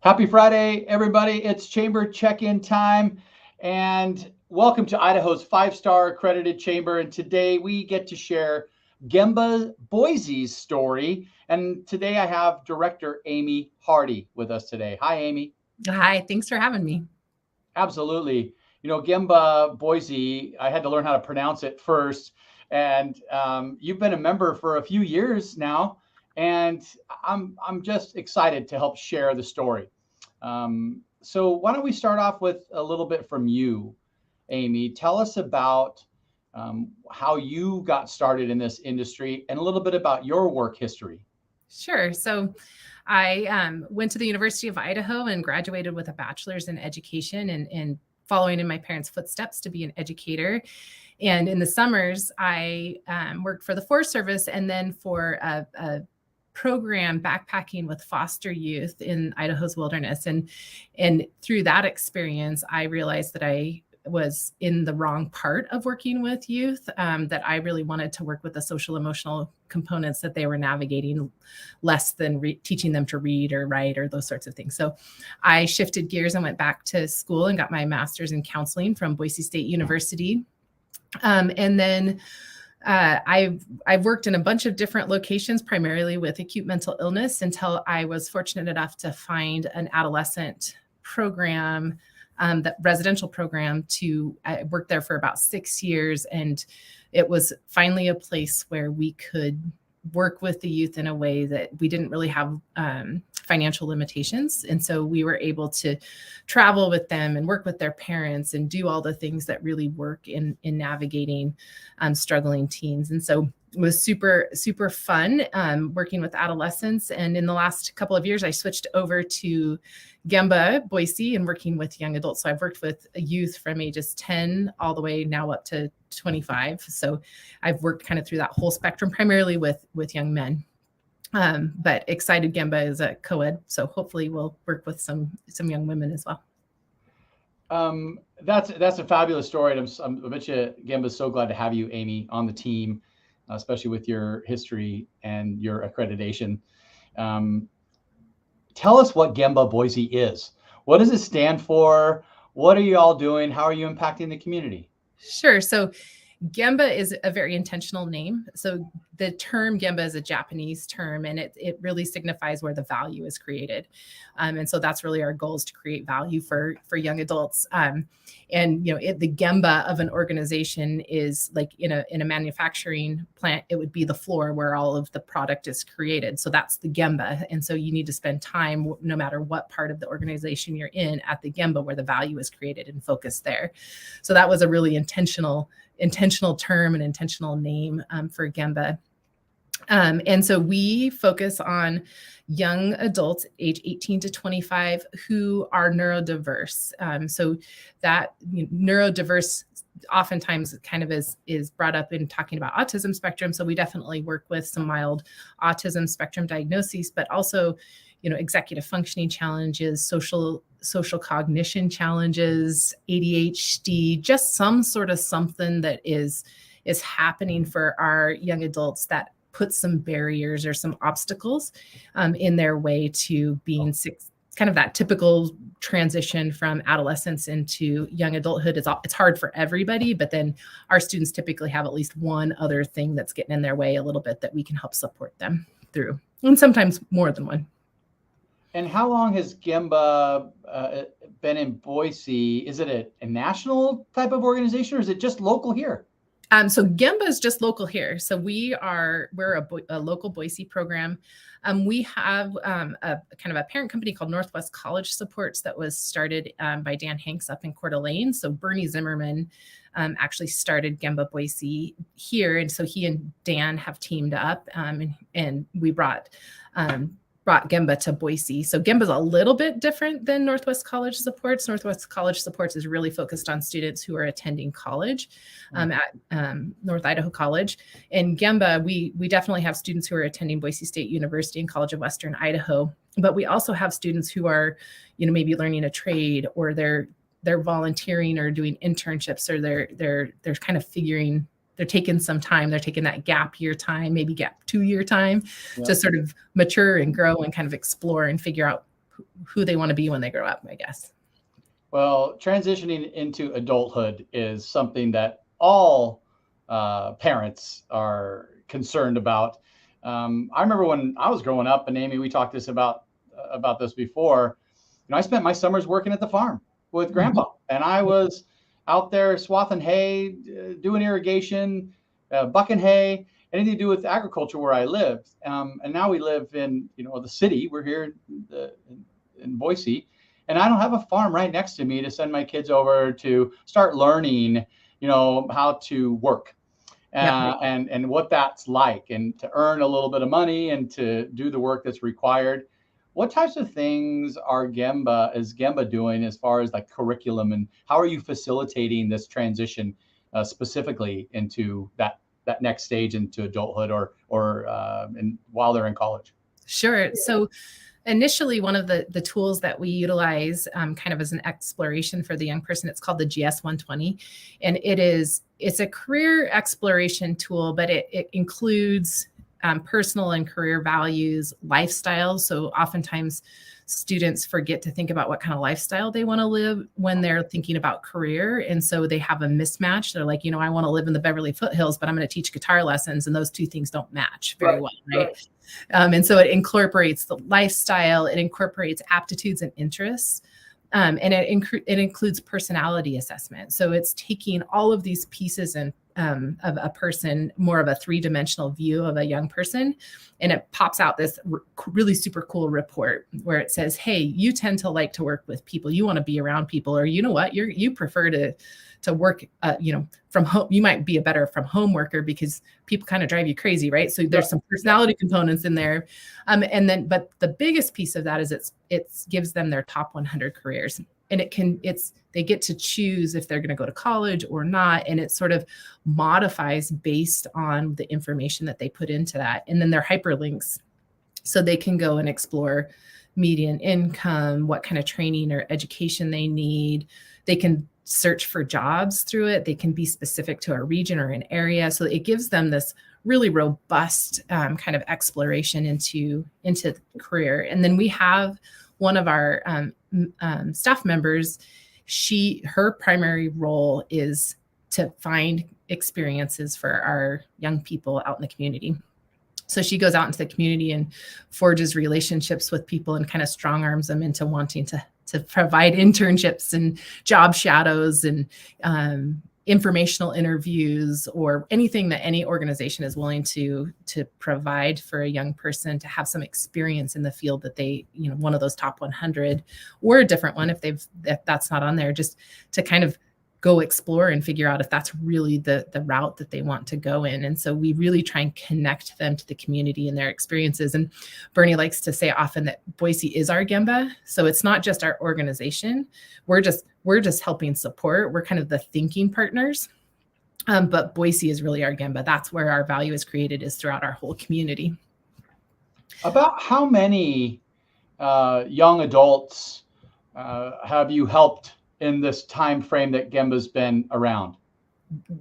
Happy Friday, everybody. It's chamber check-in time, and welcome to Idaho's five-star accredited chamber. And today we get to share Gemba Boise's story. And today I have Director Amy Hardy with us today. Hi, Amy. Hi, thanks for having me. Absolutely. Gemba Boise, I had to learn how to pronounce it first. And you've been a member for a few years now, and I'm just excited to help share the story. So why don't we start off with a little bit from you, Amy? Tell us about how you got started in this industry and a little bit about your work history. Sure. So I went to the University of Idaho and graduated with a bachelor's in education and following in my parents' footsteps to be an educator. And in the summers, I worked for the Forest Service and then for a program backpacking with foster youth in Idaho's wilderness. And through that experience, I realized that I was in the wrong part of working with youth, that I really wanted to work with the social emotional components that they were navigating less than teaching them to read or write or those sorts of things. So I shifted gears and went back to school and got my master's in counseling from Boise State University. And then I've worked in a bunch of different locations, primarily with acute mental illness, until I was fortunate enough to find an adolescent program, that residential program. I worked there for about 6 years, and it was finally a place where we could work with the youth in a way that we didn't really have financial limitations. And so we were able to travel with them and work with their parents and do all the things that really work in navigating struggling teens. And so it was super, super fun working with adolescents. And in the last couple of years, I switched over to Gemba Boise and working with young adults. So I've worked with youth from ages 10 all the way now up to 25. So I've worked kind of through that whole spectrum, primarily with young men. But excited Gemba is a co-ed, so hopefully we'll work with some young women as well. That's a fabulous story, and I bet you Gemba's so glad to have you, Amy, on the team, especially with your history and your accreditation. Tell us what Gemba Boise is. What does it stand for? What are you all doing? How are you impacting the community? Sure. So Gemba is a very intentional name. So the term Gemba is a Japanese term, and it really signifies where the value is created. And so that's really our goal, is to create value for young adults. And the Gemba of an organization is like in a manufacturing plant, it would be the floor where all of the product is created. So that's the Gemba. And so you need to spend time, no matter what part of the organization you're in, at the Gemba where the value is created and focus there. So that was a really intentional term and intentional name for Gemba. And so we focus on young adults age 18 to 25 who are neurodiverse. So that neurodiverse oftentimes kind of is brought up in talking about autism spectrum. So we definitely work with some mild autism spectrum diagnoses, but also, executive functioning challenges, social cognition challenges, ADHD, just some sort of something that is happening for our young adults that put some barriers or some obstacles in their way to being kind of that typical transition from adolescence into young adulthood. It's hard for everybody, but then our students typically have at least one other thing that's getting in their way a little bit that we can help support them through, and sometimes more than one. And how long has Gemba been in Boise? Is it a national type of organization, or is it just local here? So Gemba is just local here. So we're a local Boise program. We have a kind of a parent company called Northwest College Supports that was started by Dan Hanks up in Coeur d'Alene. So Bernie Zimmerman actually started Gemba Boise here. And so he and Dan have teamed up and we brought Gemba to Boise. So Gemba is a little bit different than Northwest College Supports. Northwest College Supports is really focused on students who are attending college at North Idaho College. And Gemba, we definitely have students who are attending Boise State University and College of Western Idaho, but we also have students who are, maybe learning a trade, or they're volunteering or doing internships, or they're kind of they're taking some time. They're taking that gap year time, maybe gap 2 year time to sort of mature and grow and kind of explore and figure out who they want to be when they grow up, I guess. Well, transitioning into adulthood is something that all parents are concerned about. I remember when I was growing up, and Amy, we talked about this before. I spent my summers working at the farm with Grandpa, and I was out there swathing hay, doing irrigation, bucking hay, anything to do with agriculture where I lived. And now we live in the city. We're here in Boise. And I don't have a farm right next to me to send my kids over to start learning, how to work and what that's like, and to earn a little bit of money and to do the work that's required. What types of things is Gemba doing as far as like curriculum, and how are you facilitating this transition specifically into that next stage into adulthood or while they're in college? Sure. So initially, one of the tools that we utilize kind of as an exploration for the young person, it's called the GS 120. And it's a career exploration tool, but it includes personal and career values, lifestyle. So oftentimes students forget to think about what kind of lifestyle they want to live when they're thinking about career. And so they have a mismatch. They're like, I want to live in the Beverly foothills, but I'm going to teach guitar lessons. And those two things don't match very well, right? And so it incorporates the lifestyle, it incorporates aptitudes and interests, and it includes personality assessment. So it's taking all of these pieces of a person, more of a three-dimensional view of a young person, and it pops out this really super cool report where it says, hey, you tend to like to work with people, you want to be around people, or you know what, you prefer to work, from home. You might be a better from home worker because people kind of drive you crazy, right? So there's some personality components in there. But the biggest piece of that is it gives them their top 100 careers, and they get to choose if they're going to go to college or not. And it sort of modifies based on the information that they put into that. And then they're hyperlinks, so they can go and explore median income, what kind of training or education they need. They can search for jobs through it. They can be specific to a region or an area. So it gives them this really robust kind of exploration into career. And then we have one of our staff members. Her primary role is to find experiences for our young people out in the community. So she goes out into the community and forges relationships with people and kind of strong arms them into wanting to provide internships and job shadows and informational interviews, or anything that any organization is willing to provide for a young person to have some experience in the field that they, one of those top 100 or a different one if that's not on there, just to kind of go explore and figure out if that's really the route that they want to go in. And so we really try and connect them to the community and their experiences. And Bernie likes to say often that Boise is our Gemba. So it's not just our organization. We're just helping support. We're kind of the thinking partners. But Boise is really our Gemba. That's where our value is created, is throughout our whole community. About how many young adults have you helped in this time frame that Gemba's been around?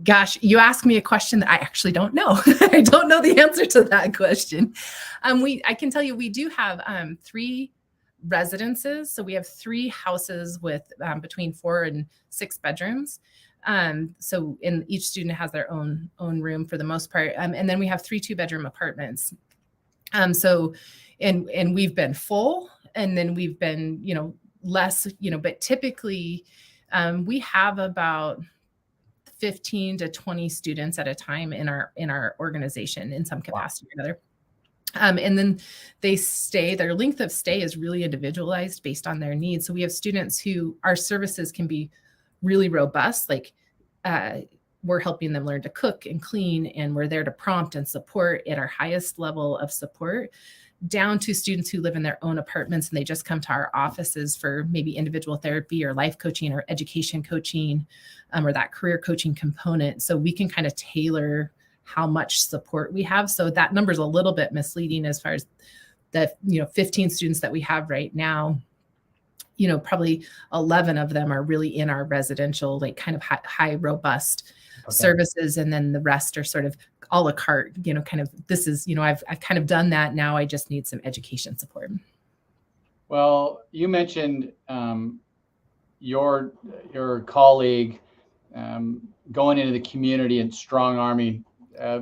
Gosh, you asked me a question that I actually don't know. I don't know the answer to that question. I can tell you we do have 3 residences. So we have 3 houses with between 4 and 6 bedrooms. So each student has their own room for the most part. And then we have 3 2-bedroom apartments. So we've been full, and then we've been, less, but typically we have about 15 to 20 students at a time in our organization in some capacity or another. And then their length of stay is really individualized based on their needs. So we have students who our services can be really robust, like we're helping them learn to cook and clean, and we're there to prompt and support at our highest level of support, down to students who live in their own apartments and they just come to our offices for maybe individual therapy or life coaching or education coaching, or that career coaching component. So we can kind of tailor how much support we have. So that number is a little bit misleading as far as the 15 students that we have right now. Probably 11 of them are really in our residential, like kind of high robust services. And then the rest are sort of a la carte, kind of, this is, I've kind of done that. Now I just need some education support. Well, you mentioned your colleague going into the community and strong arming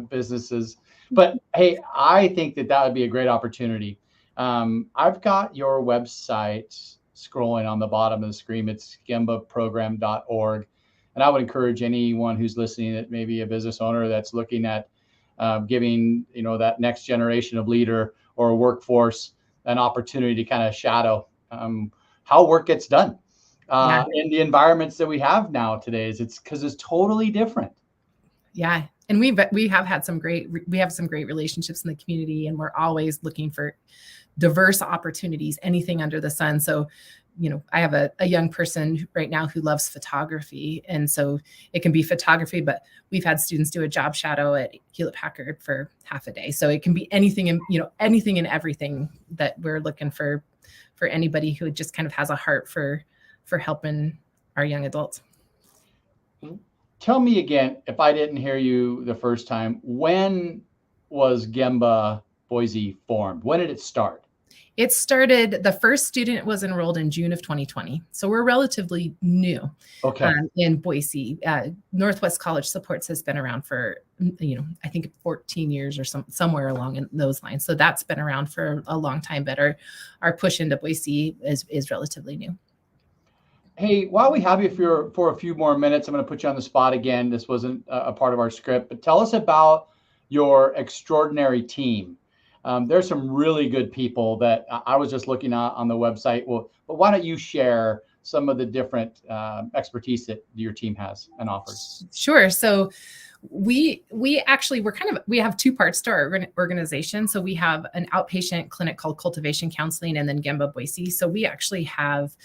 businesses. But hey, I think that that would be a great opportunity. I've got your website scrolling on the bottom of the screen. It's gembaprogram.org. And I would encourage anyone who's listening, that maybe a business owner that's looking at giving, that next generation of leader or workforce an opportunity to kind of shadow how work gets done Yeah. in the environments that we have nowadays. It's because it's totally different. Yeah. And we have some great relationships in the community, and we're always looking for diverse opportunities, anything under the sun. So, I have a young person right now who loves photography. And so it can be photography, but we've had students do a job shadow at Hewlett Packard for half a day. So it can be anything and, anything and everything that we're looking for anybody who just kind of has a heart for helping our young adults. Tell me again, if I didn't hear you the first time, when was Gemba Boise formed? When did it start? It started, the first student was enrolled in June of 2020. So we're relatively new in Boise. Northwest College Supports has been around for, I think 14 years or somewhere along in those lines. So that's been around for a long time, but our push into Boise is relatively new. Hey, while we have you for a few more minutes, I'm going to put you on the spot again. This wasn't a part of our script, but tell us about your extraordinary team. There's some really good people that I was just looking at on the website. Well, but why don't you share some of the different expertise that your team has and offers? Sure. So we have two parts to our organization. So we have an outpatient clinic called Cultivation Counseling, and then Gemba Boise. So we actually have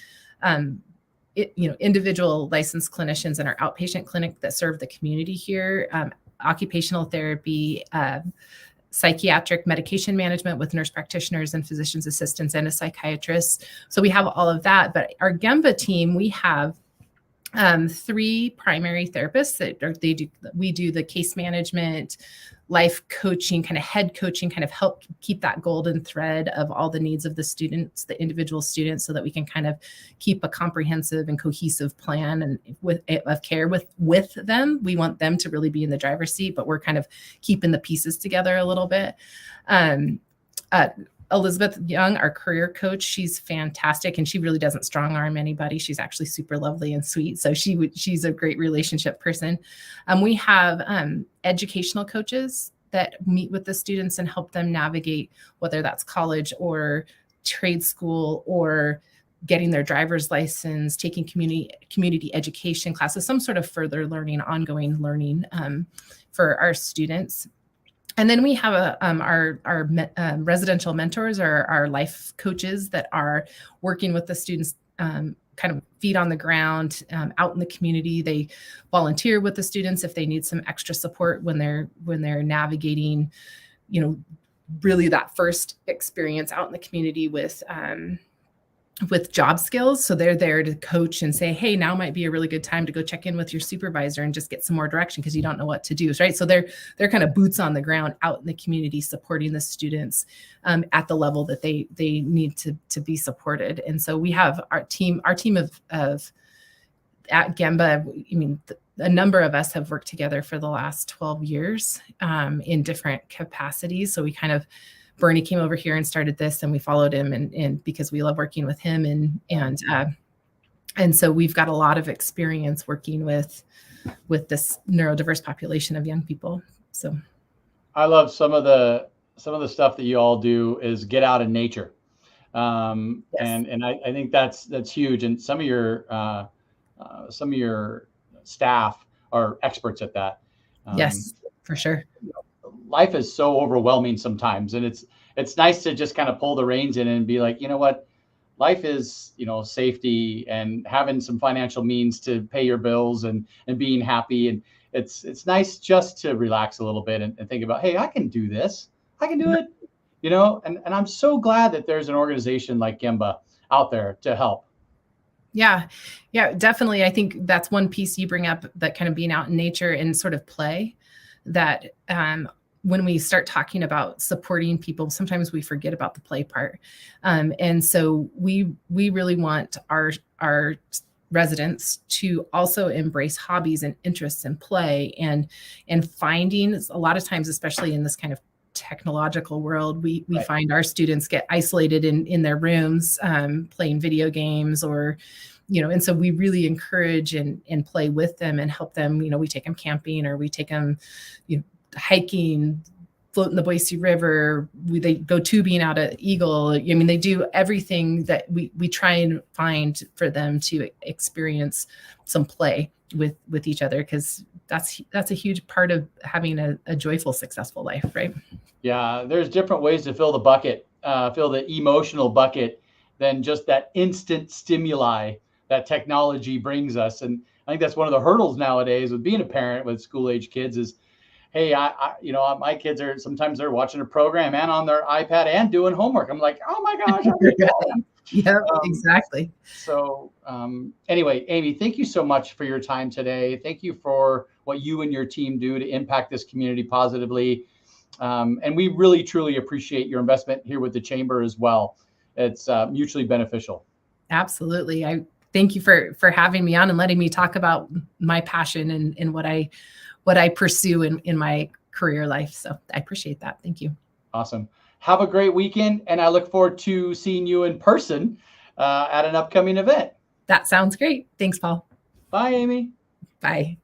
individual licensed clinicians in our outpatient clinic that serve the community here, occupational therapy, psychiatric medication management with nurse practitioners and physician's assistants and a psychiatrist. So we have all of that. But our Gemba team, we have 3 primary therapists we do the case management, life coaching, kind of head coaching, kind of help keep that golden thread of all the needs of the students, the individual students, so that we can kind of keep a comprehensive and cohesive plan of care with them. We want them to really be in the driver's seat, but we're kind of keeping the pieces together a little bit. Elizabeth Young, our career coach, she's fantastic, and she really doesn't strong arm anybody. She's actually super lovely and sweet. So she's a great relationship person. We have educational coaches that meet with the students and help them navigate, whether that's college or trade school or getting their driver's license, taking community education classes, some sort of further learning, ongoing learning for our students. And then we have our residential mentors, or our life coaches that are working with the students, kind of feet on the ground, out in the community. They volunteer with the students if they need some extra support when they're navigating, really that first experience out in the community with job skills. So they're there to coach and say, hey, now might be a really good time to go check in with your supervisor and just get some more direction because you don't know what to do, right? So they're kind of boots on the ground out in the community, supporting the students at the level that they need to be supported. And so we have our team of at Gemba. I mean, a number of us have worked together for the last 12 years in different capacities. So we kind of, Bernie came over here and started this, and we followed him, and because we love working with him, and so we've got a lot of experience working with this neurodiverse population of young people. So I love some of the stuff that you all do is get out in nature, yes. and I think that's huge. And some of your staff are experts at that. Yes, for sure. Life is so overwhelming sometimes, and it's nice to just kind of pull the reins in and be like, you know what, life is, safety and having some financial means to pay your bills and being happy, and it's nice just to relax a little bit and think about, hey, I can do this, I can do it, and I'm so glad that there's an organization like Gemba out there to help. Yeah, definitely. I think that's one piece you bring up, that kind of being out in nature and sort of play, that when we start talking about supporting people, sometimes we forget about the play part. And so we really want our residents to also embrace hobbies and interests and play, and finding, a lot of times, especially in this kind of technological world, we Right. find our students get isolated in their rooms, playing video games, or and so we really encourage and play with them and help them. We take them camping, or we take them hiking, float in the Boise River. They go tubing out at Eagle. I mean, they do everything that we try and find for them to experience some play with each other, because that's a huge part of having a joyful, successful life, right? Yeah, there's different ways to fill the bucket, fill the emotional bucket, than just that instant stimuli that technology brings us. And I think that's one of the hurdles nowadays with being a parent with school age kids is, hey, my kids are sometimes they're watching a program and on their iPad and doing homework. I'm like, oh my gosh, how are you doing? Yeah, exactly. So anyway, Amy, thank you so much for your time today. Thank you for what you and your team do to impact this community positively. And we really, truly appreciate your investment here with the Chamber as well. It's mutually beneficial. Absolutely. I thank you for having me on and letting me talk about my passion and what I pursue in my career life. So I appreciate that. Thank you. Awesome. Have a great weekend, and I look forward to seeing you in person at an upcoming event. That sounds great. Thanks, Paul. Bye, Amy. Bye.